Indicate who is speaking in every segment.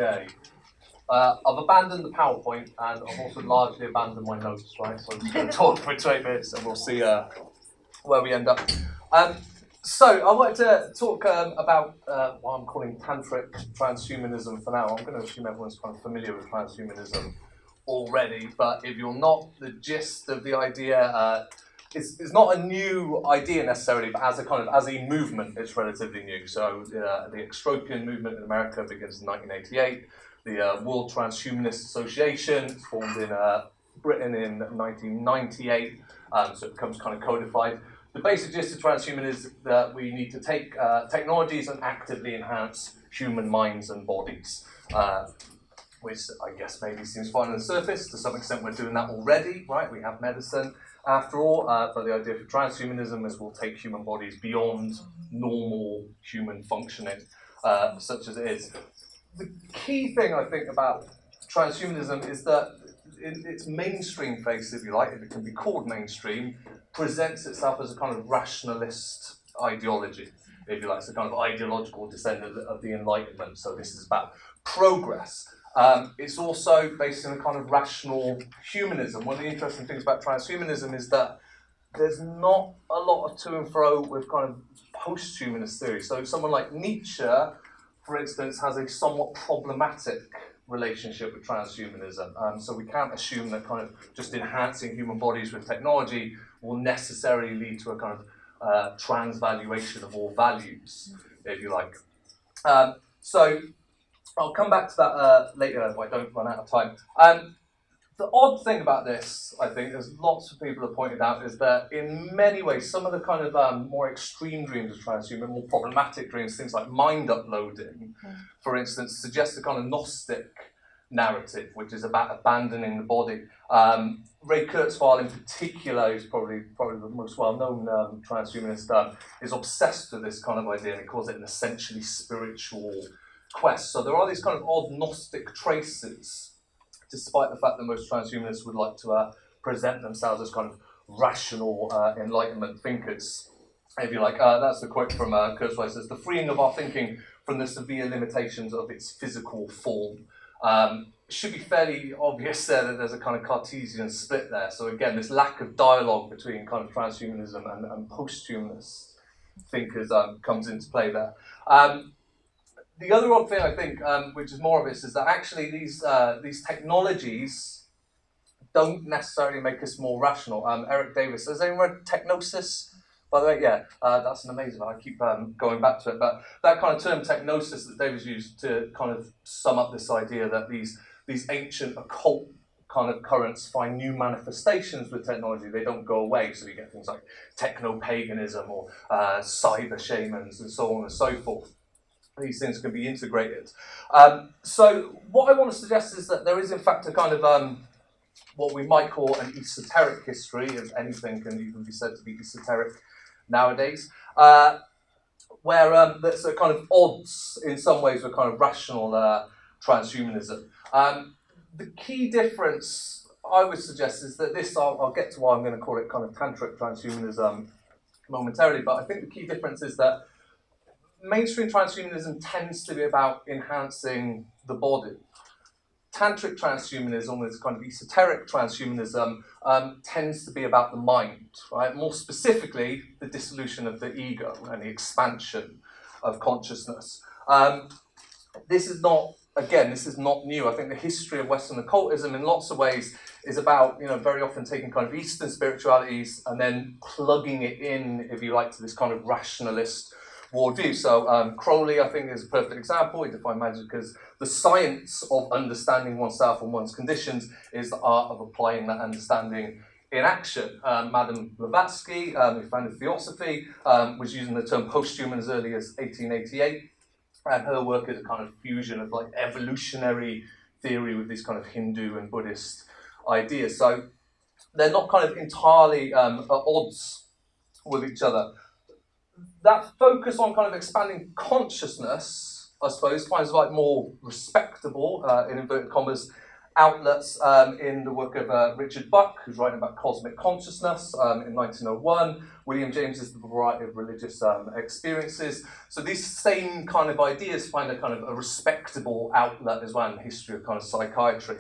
Speaker 1: Okay. I've abandoned the PowerPoint and I've also largely abandoned my notes, right? So I'm just going to talk for 8 minutes and we'll see where we end up. So I wanted to talk about what I'm calling Tantric Transhumanism for now. I'm going to assume everyone's kind of familiar with transhumanism already, but if you're not, the gist of the idea it's not a new idea necessarily, but as a movement, it's relatively new. So the Extropian movement in America begins in 1988. The World Transhumanist Association formed in Britain in 1998, so it becomes kind of codified. The basic gist of transhumanism is that we need to take technologies and actively enhance human minds and bodies, which I guess maybe seems fine on the surface. To some extent, we're doing that already, right? We have medicine, after all, but the idea for transhumanism is we'll take human bodies beyond normal human functioning, such as it is. The key thing I think about transhumanism is that in its mainstream face, if you like, if it can be called mainstream, presents itself as a kind of rationalist ideology, if you like. It's a kind of ideological descendant of the Enlightenment. So this is about progress. It's also based in a kind of rational humanism. One of the interesting things about transhumanism is that there's not a lot of to and fro with kind of post-humanist theory. So someone like Nietzsche, for instance, has a somewhat problematic relationship with transhumanism. So we can't assume that kind of just enhancing human bodies with technology will necessarily lead to a kind of transvaluation of all values, if you like. So I'll come back to that later if I don't run out of time. The odd thing about this, I think, as lots of people have pointed out, is that in many ways, some of the kind of more extreme dreams of transhuman, more problematic dreams, things like mind uploading, for instance, suggest a kind of Gnostic narrative, which is about abandoning the body. Ray Kurzweil, in particular, who's probably the most well-known transhumanist, is obsessed with this kind of idea, and he calls it an essentially spiritual quest. So there are these kind of odd Gnostic traces, despite the fact that most transhumanists would like to present themselves as kind of rational Enlightenment thinkers, if you like. That's the quote from Kurzweil. It says, "The freeing of our thinking from the severe limitations of its physical form." It should be fairly obvious there that there's a kind of Cartesian split there. So again, this lack of dialogue between kind of transhumanism and post-humanist thinkers comes into play there. The other odd thing I think, which is more obvious, is that actually these technologies don't necessarily make us more rational. Eric Davis, has anyone read Technosis? By the way, yeah, that's an amazing one. I keep going back to it. But that kind of term technosis that Davis used to kind of sum up this idea that these ancient occult kind of currents find new manifestations with technology. They don't go away. So you get things like techno-paganism or cyber shamans and so on and so forth. These things can be integrated. So what I want to suggest is that there is in fact a kind of what we might call an esoteric history, if anything can even be said to be esoteric nowadays, where there's a kind of odds in some ways with kind of rational transhumanism. The key difference I would suggest is that this, I'll get to why I'm going to call it kind of Tantric Transhumanism momentarily, but I think the key difference is that mainstream transhumanism tends to be about enhancing the body. Tantric transhumanism, this kind of esoteric transhumanism, tends to be about the mind, right? More specifically, the dissolution of the ego and the expansion of consciousness. This is not new. I think the history of Western occultism in lots of ways is about, very often taking kind of Eastern spiritualities and then plugging it in, if you like, to this kind of rationalist worldview. So Crowley, I think, is a perfect example. He defined magic as the science of understanding oneself and one's conditions is the art of applying that understanding in action. Madame Blavatsky, who founded Theosophy, was using the term posthuman as early as 1888, and her work is a kind of fusion of like evolutionary theory with these kind of Hindu and Buddhist ideas. So they're not kind of entirely at odds with each other. That focus on kind of expanding consciousness, I suppose, finds like more respectable, in inverted commas, outlets in the work of Richard Buck, who's writing about cosmic consciousness in 1901. William James is the variety of religious experiences. So these same kind of ideas find a kind of a respectable outlet as well in the history of kind of psychiatry,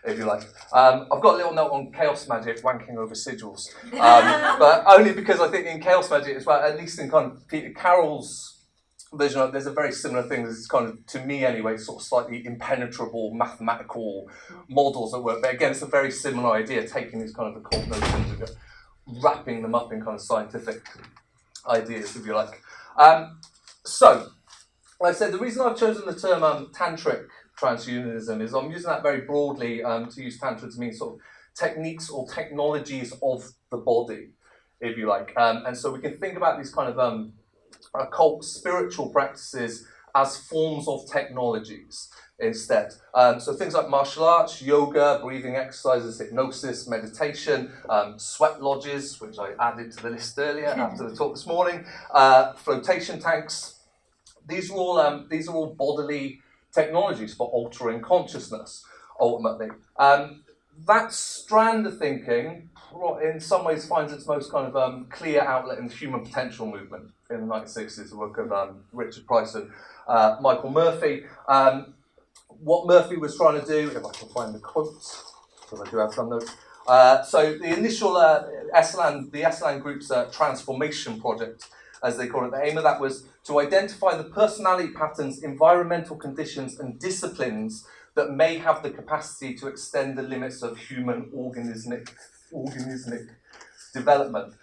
Speaker 1: if you like. I've got a little note on chaos magic, wanking over sigils, but only because I think in chaos magic as well, at least in kind of Peter Carroll's version of it, there's a very similar thing. There's kind of, to me anyway, sort of slightly impenetrable mathematical models at work. But again, it's a very similar idea, taking these kind of occult notions and wrapping them up in kind of scientific ideas, if you like. So, like I said, the reason I've chosen the term Tantric Transhumanism is I'm using that very broadly to use Tantra to mean sort of techniques or technologies of the body, if you like. And so we can think about these kind of occult spiritual practices as forms of technologies instead. So things like martial arts, yoga, breathing exercises, hypnosis, meditation, sweat lodges, which I added to the list earlier after the talk this morning, flotation tanks. These are all bodily technologies for altering consciousness, ultimately. That strand of thinking, in some ways, finds its most kind of clear outlet in the human potential movement in the 1960s, the work of Richard Price and Michael Murphy. What Murphy was trying to do, if I can find the quotes, because I do have some notes. So the initial the Esalen Group's transformation project, as they call it, the aim of that was to identify the personality patterns, environmental conditions, and disciplines that may have the capacity to extend the limits of human organismic development.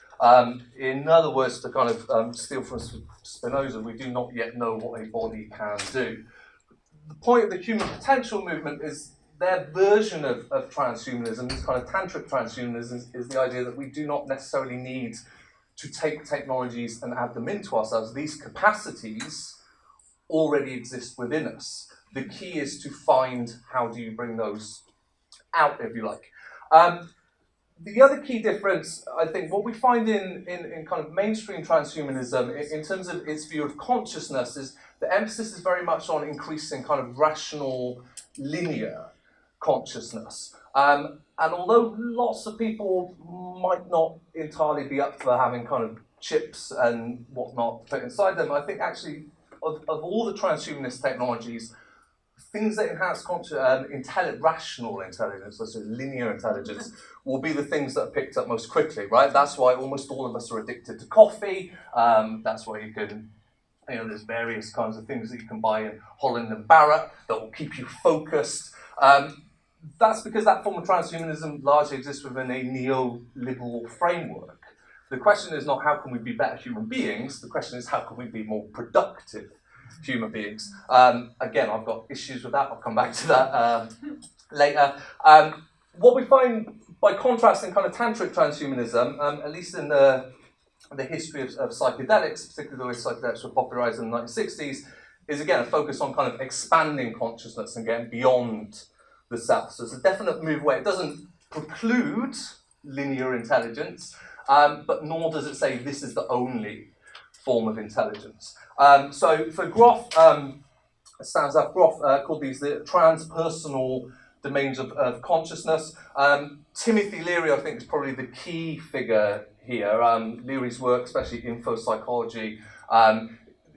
Speaker 1: In other words, to kind of steal from Spinoza, we do not yet know what a body can do. The point of the human potential movement is their version of transhumanism, this kind of tantric transhumanism, is the idea that we do not necessarily need to take technologies and add them into ourselves. These capacities already exist within us. The key is to find how do you bring those out, if you like. The other key difference, I think, what we find in kind of mainstream transhumanism, in terms of its view of consciousness, is the emphasis is very much on increasing kind of rational, linear consciousness. And although lots of people might not entirely be up for having kind of chips and whatnot put inside them, I think actually of all the transhumanist technologies, things that enhance rational intelligence, so linear intelligence, will be the things that are picked up most quickly, right? That's why almost all of us are addicted to coffee. That's why you can, there's various kinds of things that you can buy in Holland and Barrett that will keep you focused. That's because that form of transhumanism largely exists within a neoliberal framework. The question is not how can we be better human beings, the question is how can we be more productive human beings. Again, I've got issues with that, I'll come back to that later. What we find, by contrast, in kind of tantric transhumanism, at least in the history of psychedelics, particularly the way psychedelics were popularized in the 1960s, is again a focus on kind of expanding consciousness and getting beyond the self. So it's a definite move away. It doesn't preclude linear intelligence, but nor does it say this is the only form of intelligence. So for Groff, Stanislav Grof called these the transpersonal domains of consciousness. Timothy Leary, I think, is probably the key figure here. Leary's work, especially info psychology,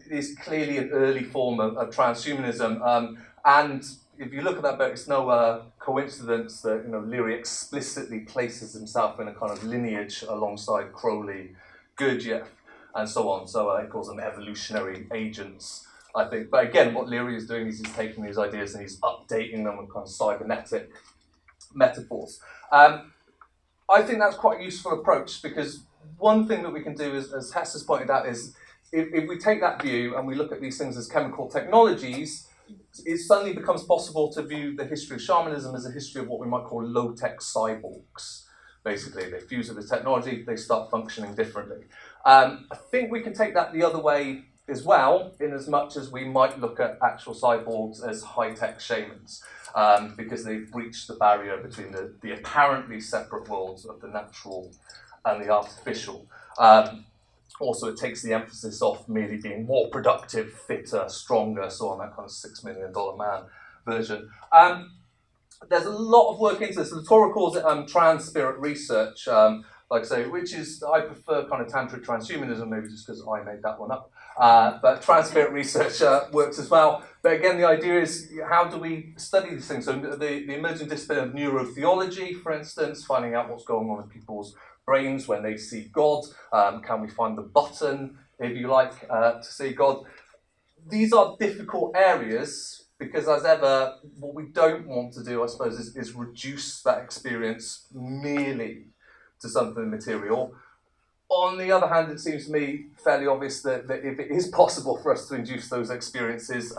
Speaker 1: is clearly an early form of transhumanism. And if you look at that book, it's no coincidence that Leary explicitly places himself in a kind of lineage alongside Crowley, Gurdjieff, and so on. So he calls them evolutionary agents, I think. But again, what Leary is doing is he's taking these ideas and he's updating them with kind of cybernetic metaphors. I think that's quite a useful approach, because one thing that we can do, as Hess has pointed out, is if we take that view and we look at these things as chemical technologies, it suddenly becomes possible to view the history of shamanism as a history of what we might call low-tech cyborgs. Basically, they fuse with the technology, they start functioning differently. I think we can take that the other way as well, in as much as we might look at actual cyborgs as high-tech shamans, because they've breached the barrier between the apparently separate worlds of the natural and the artificial. Also, it takes the emphasis off merely being more productive, fitter, stronger, so on, that kind of $6 million man version. there's a lot of work into this. Latora calls it trans spirit research, like I say, which is, I prefer kind of Tantric Transhumanism, maybe just because I made that one up. But trans spirit research works as well. But again, the idea is, how do we study these things? So the emerging discipline of neurotheology, for instance, finding out what's going on in people's brains when they see God. Can we find the button, if you like, to see God? These are difficult areas, because as ever, what we don't want to do, I suppose, is reduce that experience merely to something material. On the other hand, it seems to me fairly obvious that if it is possible for us to induce those experiences,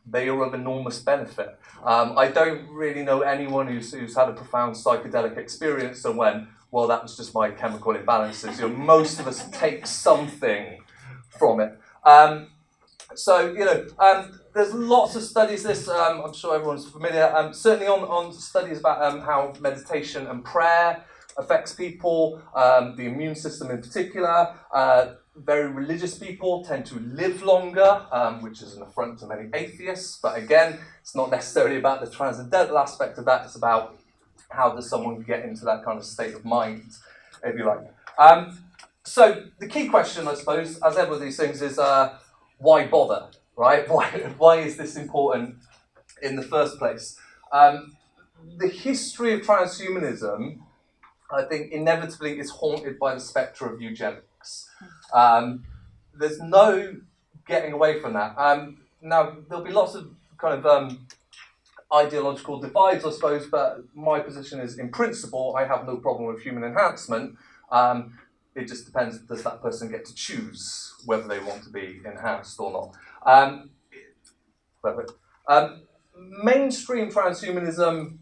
Speaker 1: they are of enormous benefit. I don't really know anyone who's had a profound psychedelic experience and went, well, that was just my chemical imbalances. You know, most of us take something from it. So, there's lots of studies, I'm sure everyone's familiar, certainly on studies about how meditation and prayer affects people, the immune system in particular. Very religious people tend to live longer, which is an affront to many atheists, but again, it's not necessarily about the transcendental aspect of that, it's about how does someone get into that kind of state of mind, if you like. So the key question, I suppose, as ever with these things, is why bother, right? Why is this important in the first place? The history of transhumanism, I think, inevitably is haunted by the spectre of eugenics. There's no getting away from that. Now, there'll be lots of kind of ideological divides, I suppose, but my position is, in principle, I have no problem with human enhancement. It just depends, does that person get to choose whether they want to be enhanced or not? Mainstream transhumanism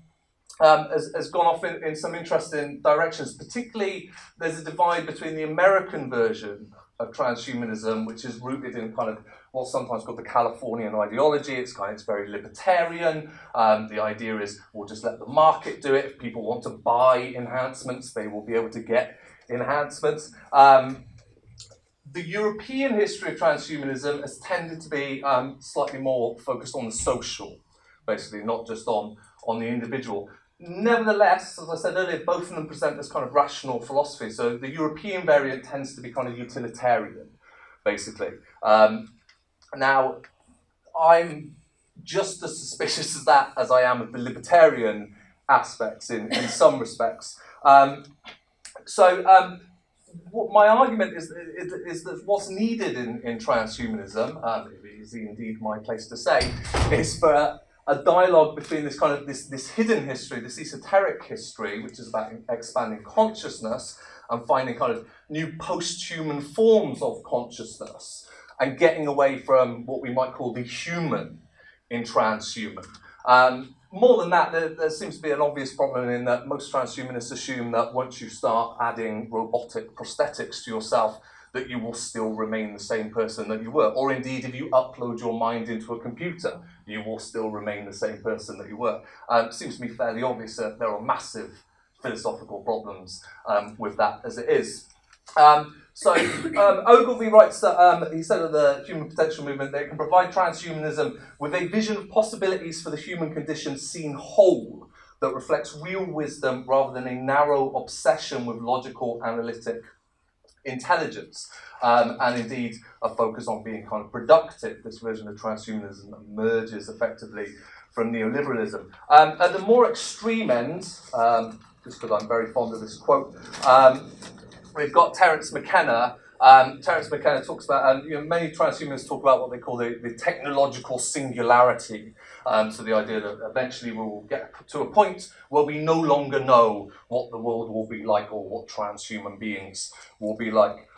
Speaker 1: has gone off in some interesting directions. Particularly, there's a divide between the American version of transhumanism, which is rooted in kind of what's sometimes called the Californian ideology. It's very libertarian. The idea is we'll just let the market do it. If people want to buy enhancements, they will be able to get enhancements. The European history of transhumanism has tended to be slightly more focused on the social, basically, not just on the individual. Nevertheless, as I said earlier, both of them present this kind of rational philosophy. So the European variant tends to be kind of utilitarian, basically. Now, I'm just as suspicious of that as I am of the libertarian aspects in some respects. What my argument is that what's needed in transhumanism, if it is indeed my place to say, is for a dialogue between this kind of this hidden history, this esoteric history, which is about expanding consciousness and finding kind of new post-human forms of consciousness, and getting away from what we might call the human in transhuman. More than that, there seems to be an obvious problem in that most transhumanists assume that once you start adding robotic prosthetics to yourself, that you will still remain the same person that you were. Or indeed, if you upload your mind into a computer, you will still remain the same person that you were. It seems to me fairly obvious that there are massive philosophical problems with that as it is. Ogilvy writes that, he said of the human potential movement, they can provide transhumanism with a vision of possibilities for the human condition seen whole that reflects real wisdom rather than a narrow obsession with logical, analytic intelligence. And indeed, a focus on being kind of productive. This version of transhumanism emerges effectively from neoliberalism. At the more extreme end, just because I'm very fond of this quote, we've got Terence McKenna. Terence McKenna talks about, many transhumanists talk about what they call the technological singularity. So the idea that eventually we will get to a point where we no longer know what the world will be like or what transhuman beings will be like.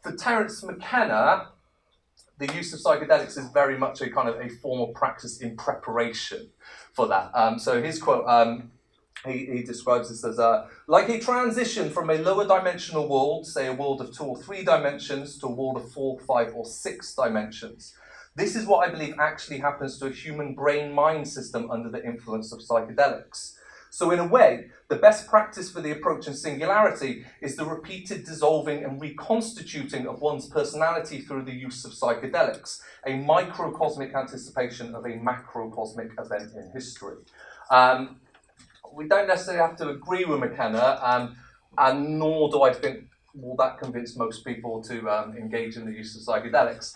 Speaker 1: For Terence McKenna, the use of psychedelics is very much a kind of a form of practice in preparation for that. So his quote, he describes this as like a transition from a lower dimensional world, say a world of 2 or 3 dimensions, to a world of 4, 5, or 6 dimensions. This is what I believe actually happens to a human brain-mind system under the influence of psychedelics. So in a way, the best practice for the approach in singularity is the repeated dissolving and reconstituting of one's personality through the use of psychedelics, a microcosmic anticipation of a macrocosmic event in history. We don't necessarily have to agree with McKenna, and nor do I think will that convince most people to engage in the use of psychedelics.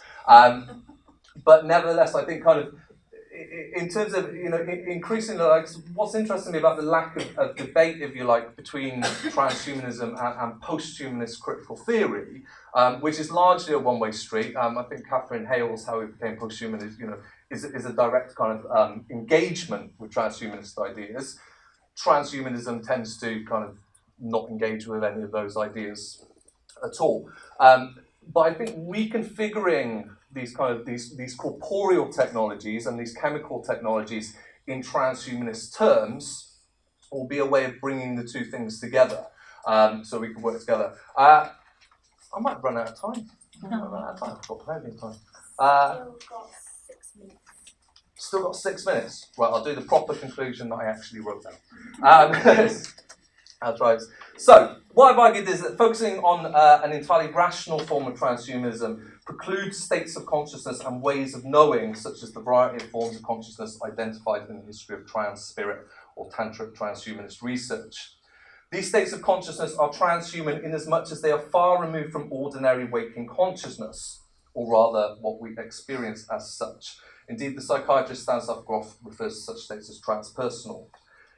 Speaker 1: But nevertheless, I think kind of in terms of, increasingly, like, what's interesting to me about the lack of debate, if you like, between transhumanism and post-humanist critical theory, which is largely a one-way street. I think Catherine Hale's How We Became Post-Humanist, is a direct kind of engagement with transhumanist ideas. Transhumanism tends to kind of not engage with any of those ideas at all. But I think reconfiguring these corporeal technologies and these chemical technologies in transhumanist terms will be a way of bringing the two things together, so we can work together. I might run out of time. I've got plenty of time.
Speaker 2: Still got 6 minutes.
Speaker 1: Still got 6 minutes. Right, I'll do the proper conclusion that I actually wrote down. That's right. So, what I've argued is that focusing on an entirely rational form of transhumanism precludes states of consciousness and ways of knowing, such as the variety of forms of consciousness identified in the history of trans spirit or tantric transhumanist research. These states of consciousness are transhuman in as much as they are far removed from ordinary waking consciousness, or rather what we experience as such. Indeed, the psychiatrist Stanislav Grof refers to such states as transpersonal.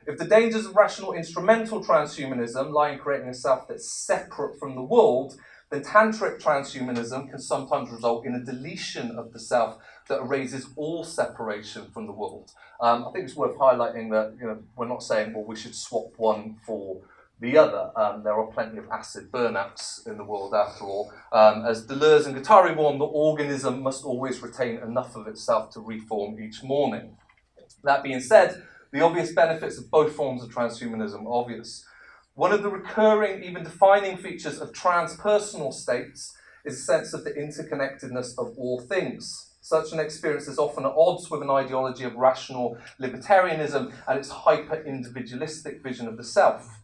Speaker 1: If the dangers of rational instrumental transhumanism lie in creating a self that's separate from the world, then tantric transhumanism can sometimes result in a deletion of the self that erases all separation from the world. I think it's worth highlighting that we're not saying, well, we should swap one for the other. There are plenty of acid burnouts in the world after all. As Deleuze and Guattari warn, the organism must always retain enough of itself to reform each morning. That being said, the obvious benefits of both forms of transhumanism are obvious. One of the recurring, even defining features of transpersonal states is a sense of the interconnectedness of all things. Such an experience is often at odds with an ideology of rational libertarianism and its hyper-individualistic vision of the self.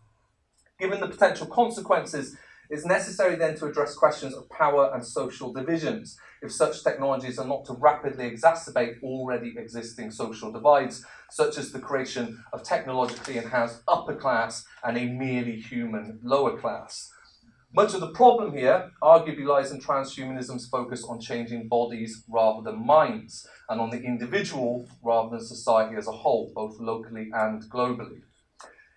Speaker 1: Given the potential consequences, it's necessary then to address questions of power and social divisions, if such technologies are not to rapidly exacerbate already existing social divides, such as the creation of technologically enhanced upper class and a merely human lower class. Much of the problem here arguably lies in transhumanism's focus on changing bodies rather than minds, and on the individual rather than society as a whole, both locally and globally.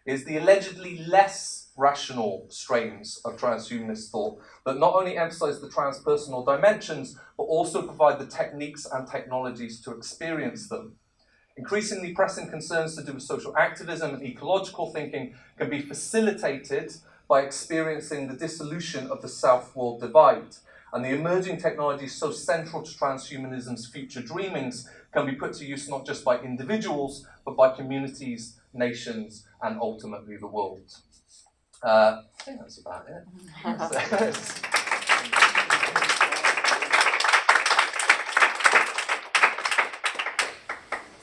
Speaker 1: It is the allegedly less rational strains of transhumanist thought that not only emphasize the transpersonal dimensions, but also provide the techniques and technologies to experience them. Increasingly pressing concerns to do with social activism and ecological thinking can be facilitated by experiencing the dissolution of the self-world divide. And the emerging technologies so central to transhumanism's future dreamings can be put to use not just by individuals, but by communities, nations, and ultimately the world. I think that's about it.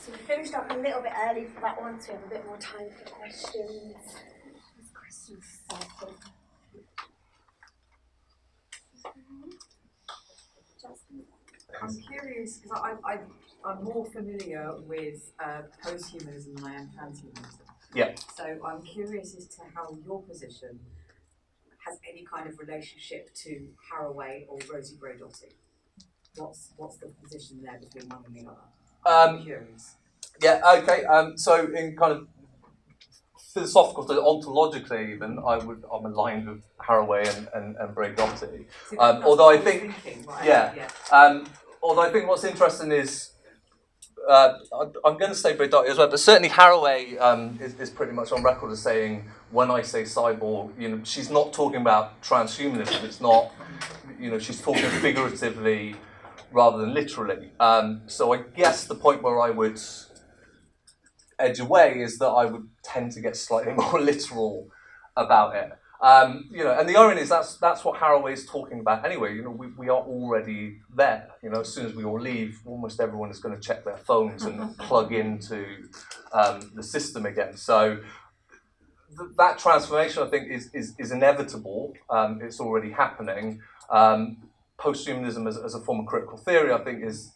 Speaker 2: So we finished up a little bit early for that one, so we have a bit more time for questions.
Speaker 3: I'm curious, because I'm more familiar with post-humanism than I am transhumanism.
Speaker 1: Yeah.
Speaker 3: So I'm curious as to how your position has any kind of relationship to Haraway or Rosie Braidotti. What's the position there between one and the other? I'm curious.
Speaker 1: Yeah, okay. So in kind of philosophical, ontologically even, I'm aligned with Haraway and Braidotti.
Speaker 3: So
Speaker 1: although I think,
Speaker 3: thinking, right?
Speaker 1: yeah. Although I think what's interesting is, I'm going to say Braidotti as well, but certainly Haraway is pretty much on record as saying, when I say cyborg, she's not talking about transhumanism. It's not, she's talking figuratively rather than literally. So I guess the point where I would edge away is that I would tend to get slightly more literal about it. And the irony is that's what Haraway is talking about anyway. We are already there. As soon as we all leave, almost everyone is going to check their phones and plug into the system again. So that transformation, I think, is inevitable. It's already happening. Posthumanism as a form of critical theory, I think, is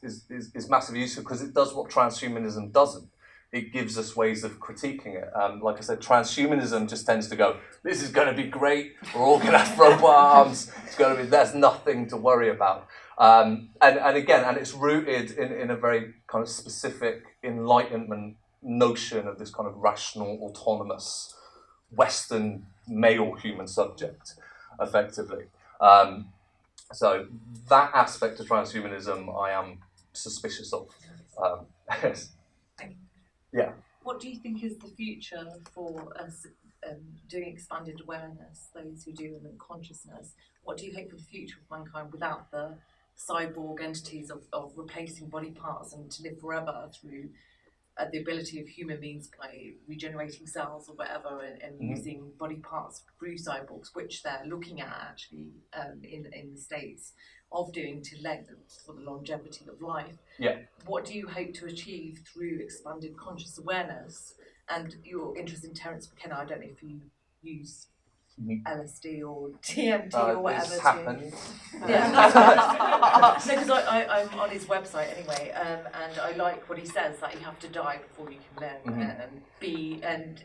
Speaker 1: massively useful because it does what transhumanism doesn't. It gives us ways of critiquing it. Like I said, transhumanism just tends to go, this is going to be great, we're all going to have robot arms, there's nothing to worry about. And it's rooted in a very kind of specific Enlightenment notion of this kind of rational, autonomous, Western male human subject, effectively. So that aspect of transhumanism I am suspicious of. Yeah.
Speaker 4: What do you think is the future for us doing expanded awareness, those who do, and then consciousness? What do you hope for the future of mankind without the cyborg entities of replacing body parts and to live forever through the ability of human beings by regenerating cells or whatever and using body parts through cyborgs, which they're looking at actually in the States of doing to for the longevity of life.
Speaker 1: Yeah.
Speaker 4: What do you hope to achieve through expanded conscious awareness? And your interest in Terence McKenna, I don't know if you use LSD or DMT or whatever.
Speaker 1: It's happened.
Speaker 4: Yeah. Because I'm on his website anyway, and I like what he says, that you have to die before you can learn and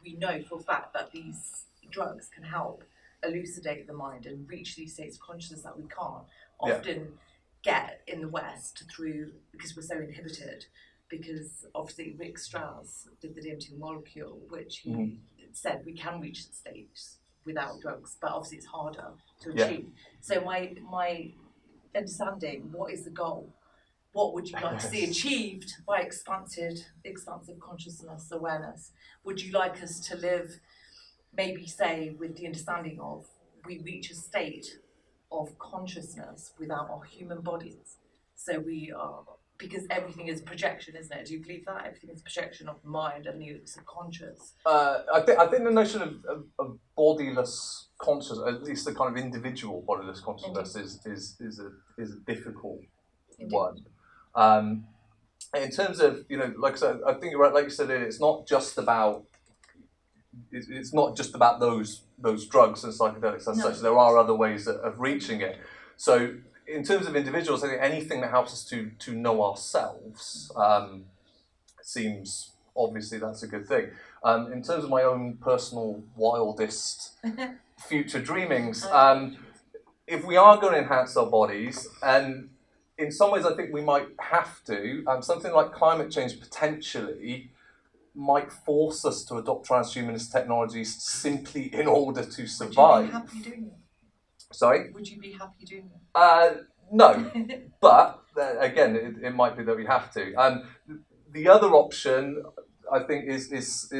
Speaker 4: we know for a fact that these drugs can help elucidate the mind and reach these states of consciousness that we can't often get in the West because we're so inhibited. Because obviously Rick Strauss did the DMT molecule, which he said we can reach the states without drugs, but obviously it's harder to achieve. So my understanding, what is the goal? What would you like to see achieved by expansive consciousness awareness? Would you like us to live, maybe say, with the understanding of we reach a state of consciousness without our human bodies? So we are, because everything is projection, isn't it? Do you believe that? Everything is projection of mind and the subconscious.
Speaker 1: I think the notion of bodiless consciousness, at least the kind of individual bodiless consciousness, is a difficult one. In terms of, like I said, I think you're right. Like you said, it's not just about those drugs and psychedelics as such. There are other ways of reaching it. So in terms of individuals, I think anything that helps us to know ourselves seems obviously that's a good thing. In terms of my own personal wildest future dreamings, if we are going to enhance our bodies, and in some ways I think we might have to, something like climate change potentially might force us to adopt transhumanist technologies simply in order to survive.
Speaker 4: Would you be happy doing it?
Speaker 1: Sorry?
Speaker 4: Would you be happy doing it?
Speaker 1: No, but again, it might be that we have to. The other option, I think, is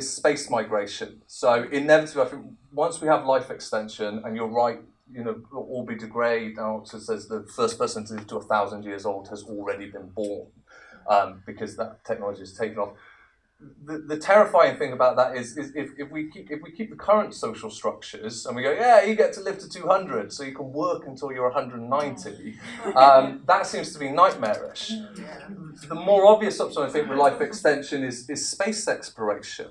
Speaker 1: space migration. So inevitably, I think once we have life extension, and you're right, we'll all be degrade. Oxford says the first person to live to 1,000 years old has already been born, because that technology is taken off. The terrifying thing about that is if we keep the current social structures and we go, you get to live to 200, so you can work until you're 190. That seems to be nightmarish. The more obvious option, I think, with life extension is space exploration.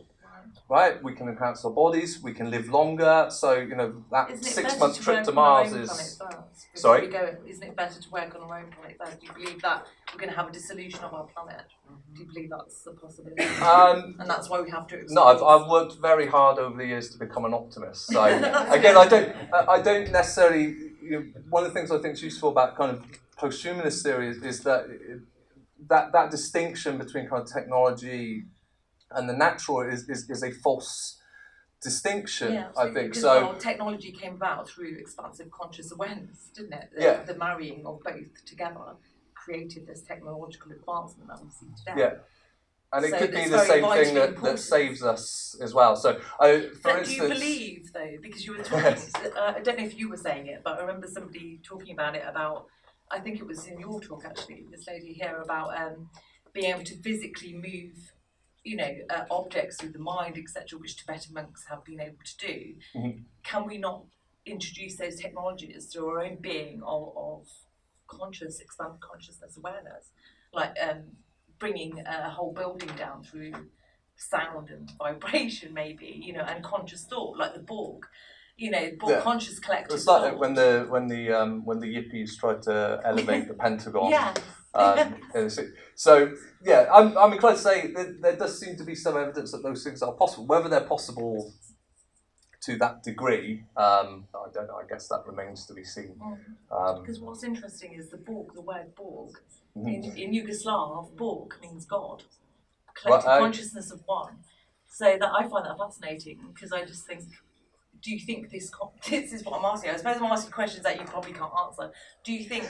Speaker 1: Right? We can enhance our bodies. We can live longer. So that 6-month trip to Mars is. Sorry?
Speaker 4: Isn't it better to work on our own planet first? Do you believe that we're going to have a dissolution of our planet? Do you believe that's a possibility? And that's why we have to.
Speaker 1: No, I've worked very hard over the years to become an optimist. So again, I don't necessarily. One of the things I think is useful about kind of posthumanist theory is that distinction between kind of technology and the natural is a false distinction, I think. So
Speaker 4: technology came about through expansive conscious awareness, didn't it? The marrying of both together created this technological advancement that we see today.
Speaker 1: Yeah. And it could be the same thing that saves us as well. So, for instance,
Speaker 4: do you believe, though, because you were talking, I don't know if you were saying it, but I remember somebody talking about it, I think it was in your talk actually, this lady here, about being able to physically move objects through the mind, etc., which Tibetan monks have been able to do. Can we not introduce those technologies through our own being of expanded consciousness awareness, like bringing a whole building down through sound and vibration, maybe, you know, and conscious thought, like the Borg. You know, Borg conscious collective
Speaker 1: It's like
Speaker 4: thought.
Speaker 1: when the yippies tried to elevate the Pentagon.
Speaker 4: Yeah.
Speaker 1: So yeah, I'm inclined to say that there does seem to be some evidence that those things are possible. Whether they're possible to that degree, I don't know. I guess that remains to be seen.
Speaker 4: Because what's interesting is the word Borg, in Yugoslav, Borg means God, collective consciousness of one. So that I find that fascinating, because I just think, do you think this is what I'm asking? I suppose I'm asking questions that you probably can't answer. Do you think,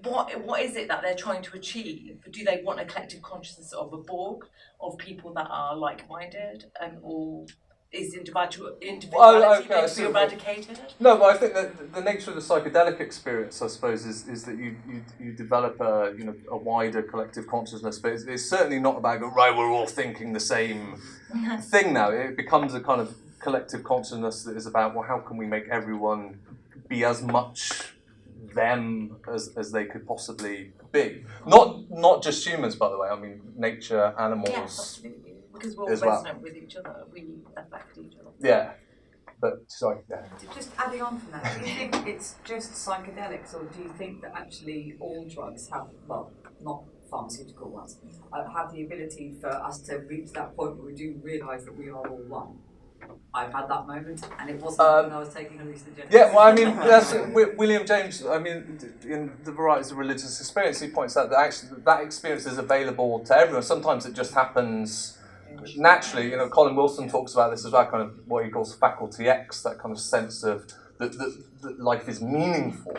Speaker 4: what is it that they're trying to achieve? Do they want a collective consciousness of a Borg, of people that are like-minded, or is individuality going to be eradicated?
Speaker 1: No, but I think that the nature of the psychedelic experience, I suppose, is that you develop a wider collective consciousness. But it's certainly not about we're all thinking the same thing now. It becomes a kind of collective consciousness that is about, well, how can we make everyone be as much them as they could possibly be? Not just humans, by the way. I mean, nature, animals.
Speaker 4: Yes, absolutely. Because we're all resonant with each other, we affect each other.
Speaker 1: Yeah, but sorry. Yeah.
Speaker 3: Just adding on from that, do you think it's just psychedelics, or do you think that actually all drugs have, well, not pharmaceutical ones, have the ability for us to reach that point where we do realise that we are all one? I've had that moment, and it wasn't when I was taking hallucinogens.
Speaker 1: Yeah, well, I mean, that's, William James, I mean, in the Varieties of Religious Experience, he points out that actually that experience is available to everyone. Sometimes it just happens naturally. You know, Colin Wilson talks about this as well, kind of what he calls faculty X, that kind of sense of that life is meaningful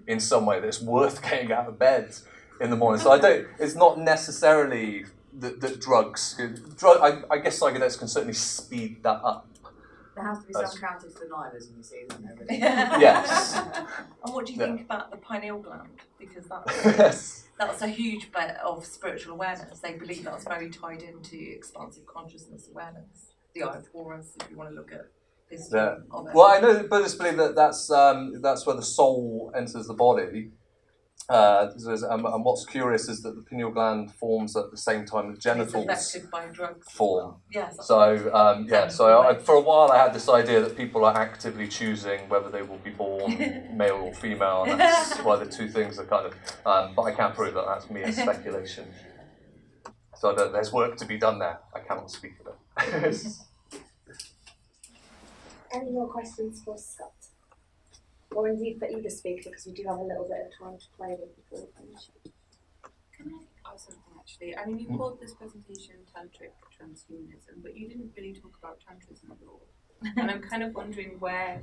Speaker 1: in some way, that it's worth getting out of bed in the morning. So it's not necessarily that drugs, I guess psychedelics can certainly speed that up.
Speaker 3: There has to be some counted denialism, you see, isn't there? Really?
Speaker 1: Yes.
Speaker 4: And what do you think about the pineal gland? Because that's a huge bit of spiritual awareness. They believe that's very tied into expansive consciousness awareness. The eye of Horus, if you want to look at history of it.
Speaker 1: Well, I know Buddhists believe that's where the soul enters the body. And what's curious is that the pineal gland forms at the same time the genitals
Speaker 4: by drugs
Speaker 1: form.
Speaker 4: Yes.
Speaker 1: So for a while I had this idea that people are actively choosing whether they will be born male or female, and that's why the two things are kind of. But I can't prove that. That's mere speculation. So there's work to be done there. I cannot speak of it.
Speaker 2: Any more questions for Scott? Or indeed for either speaker, because we do have a little bit of time to play with before we finish.
Speaker 5: Can I ask something actually? I mean, you called this presentation Tantric Transhumanism, but you didn't really talk about Tantrism at all. And I'm kind of wondering where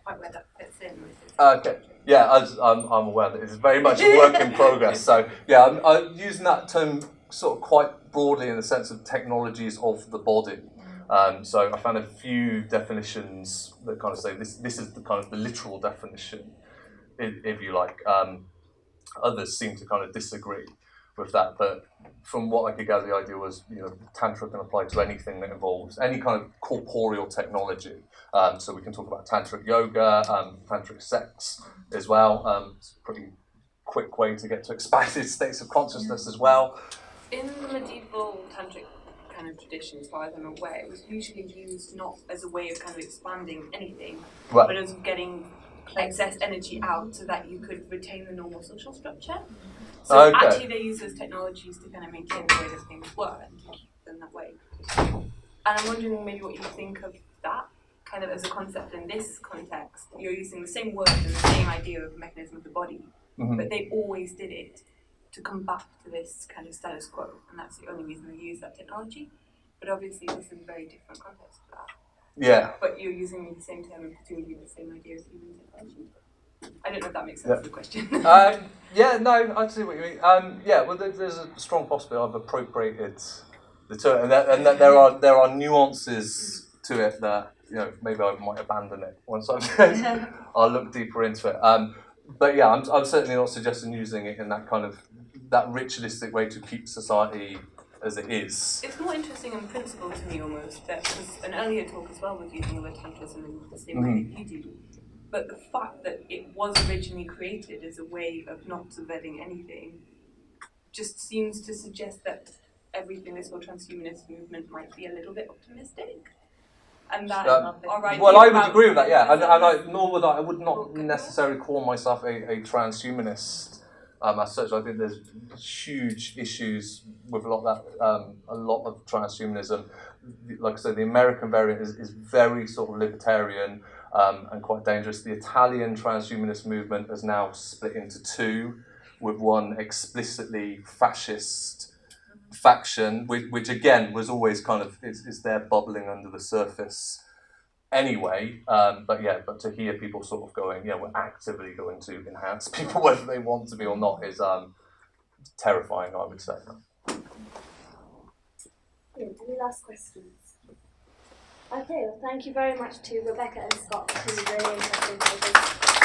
Speaker 5: that fits in with this.
Speaker 1: Okay. Yeah, I'm aware that it's very much a work in progress. So yeah, I'm using that term sort of quite broadly in the sense of technologies of the body. So I found a few definitions that kind of say this is the kind of the literal definition, if you like. Others seem to kind of disagree with that, but from what I could gather, the idea was, Tantra can apply to anything that involves any kind of corporeal technology. So we can talk about Tantric yoga, Tantric sex as well. It's a pretty quick way to get to expanded states of consciousness as well.
Speaker 5: In the medieval Tantric kind of tradition, as far as I'm aware, it was usually used not as a way of kind of expanding anything, but as getting excess energy out so that you could retain the normal social structure. So actually they use those technologies to kind of maintain the way that things were and to keep them that way. And I'm wondering maybe what you think of that kind of as a concept in this context. You're using the same word and the same idea of mechanism of the body, but they always did it to come back to this kind of status quo, and that's the only reason they use that technology. But obviously this is a very different context for that.
Speaker 1: Yeah.
Speaker 5: But you're using the same term and presumably the same idea as human technology. I don't know if that makes sense of the question.
Speaker 1: Yeah, no, I see what you mean. Well, there's a strong possibility I've appropriated the term, and that there are nuances to it that maybe I might abandon it once I'll look deeper into it. But yeah, I'm certainly not suggesting using it in that kind of that ritualistic way to keep society as it is.
Speaker 5: It's more interesting in principle to me almost, because an earlier talk as well was using the word tantrism in the same way that you do. But the fact that it was originally created as a way of not subverting anything just seems to suggest that everything this whole transhumanist movement might be a little bit optimistic. And that
Speaker 1: well, I would agree with that, yeah. I would not necessarily call myself a transhumanist as such. I think there's huge issues with a lot of transhumanism. Like I said, the American variant is very sort of libertarian and quite dangerous. The Italian transhumanist movement has now split into two, with one explicitly fascist faction, which again was always kind of is there bubbling under the surface anyway. But to hear people sort of going, we're actively going to enhance people whether they want to be or not is terrifying, I would say.
Speaker 2: Any last questions? Okay, well, thank you very much to Rebecca and Scott for really interesting papers.